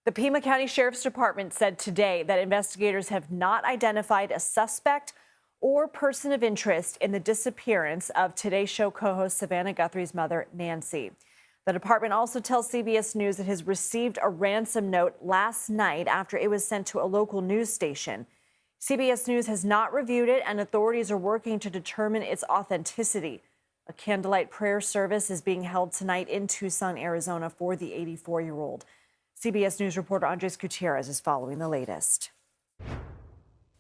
The Pima County Sheriff's Department said today that investigators have not identified a suspect or person of interest in the disappearance of Today Show co-host Savannah Guthrie's mother, Nancy. The department also tells CBS News it has received a ransom note last night after it was sent to a local news station. CBS News has not reviewed it, and authorities are working to determine its authenticity. A candlelight prayer service is being held tonight in Tucson, Arizona for the 84-year-old. CBS News reporter Andres Gutierrez is following the latest.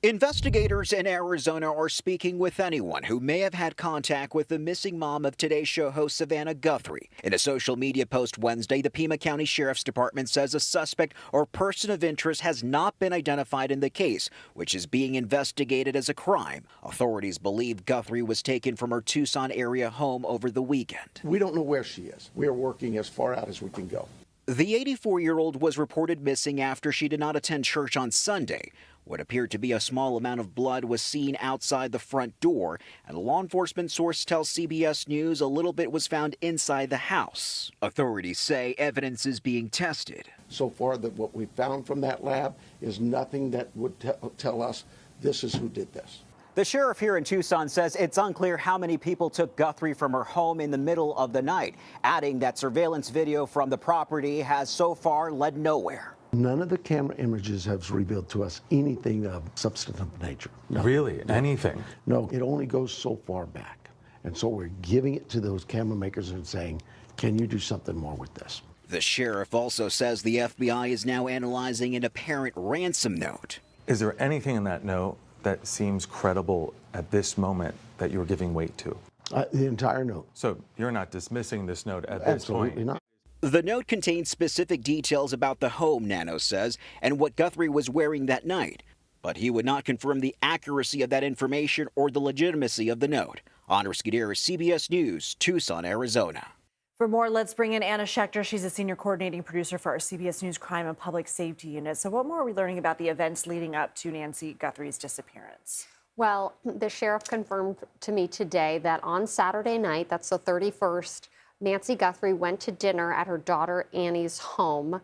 Investigators in Arizona are speaking with anyone who may have had contact with the missing mom of Today Show host Savannah Guthrie. In a social media post Wednesday, the Pima County Sheriff's Department says a suspect or person of interest has not been identified in the case, which is being investigated as a crime. Authorities believe Guthrie was taken from her Tucson area home over the weekend. We don't know where she is. We are working as far out as we can go. The 84-year-old was reported missing after she did not attend church on Sunday. What appeared to be a small amount of blood was seen outside the front door, and a law enforcement source tells CBS News a little bit was found inside the house. Authorities say evidence is being tested. So far, what we found from that lab is nothing that would tell us this is who did this. The sheriff here in Tucson says it's unclear how many people took Guthrie from her home in the middle of the night, adding that surveillance video from the property has so far led nowhere. None of the camera images have revealed to us anything of substantive nature. No. Really? No. Anything? No, it only goes so far back. And so we're giving it to those camera makers and saying, can you do something more with this? The sheriff also says the FBI is now analyzing an apparent ransom note. Is there anything in that note that seems credible at this moment that you're giving weight to? The entire note. So you're not dismissing this note at this point? Absolutely not. The note contains specific details about the home, Nano says, and what Guthrie was wearing that night. But he would not confirm the accuracy of that information or the legitimacy of the note. Andres Gutierrez, CBS News, Tucson, Arizona. For more, let's bring in Anna Schecter. She's a senior coordinating producer for our CBS News Crime and Public Safety Unit. So what more are we learning about the events leading up to Nancy Guthrie's disappearance? Well, the sheriff confirmed to me today that on Saturday night, that's the 31st, Nancy Guthrie went to dinner at her daughter Annie's home.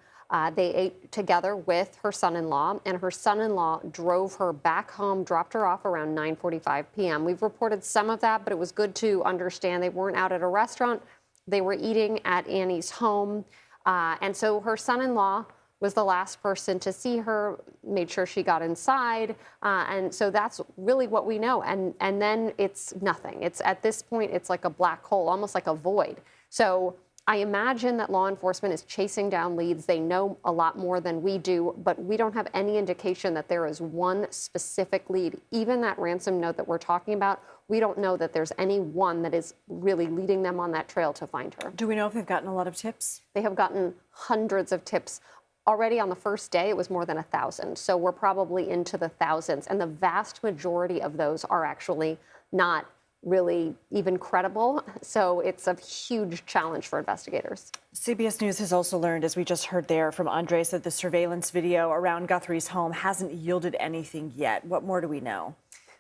They ate together with her son-in-law, and her son-in-law drove her back home, dropped her off around 9:45 p.m. We've reported some of that, but it was good to understand they weren't out at a restaurant. They were eating at Annie's home. And so her son-in-law was the last person to see her, made sure she got inside. And so that's really what we know. And then it's nothing. It's at this point, it's like a black hole, almost like a void. So I imagine that law enforcement is chasing down leads. They know a lot more than we do, but we don't have any indication that there is one specific lead. Even that ransom note that we're talking about, we don't know that there's any one that is really leading them on that trail to find her. Do we know if they've gotten a lot of tips? They have gotten hundreds of tips. Already on the first day, it was more than 1,000. So we're probably into the thousands. And the vast majority of those are actually not really even credible. So it's a huge challenge for investigators. CBS News has also learned, as we just heard there from Andres, that the surveillance video around Guthrie's home hasn't yielded anything yet. What more do we know?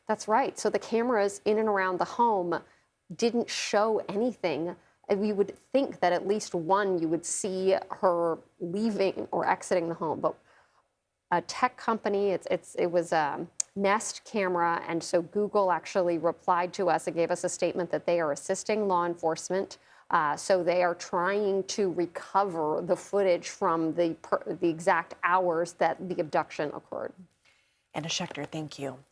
That's right. So the cameras in and around the home didn't show anything. We would think that at least one, you would see her leaving or exiting the home. But a tech company, it was a Nest camera, and so Google actually replied to us and gave us a statement that they are assisting law enforcement. So they are trying to recover the footage from the exact hours that the abduction occurred. Anna Schecter, thank you.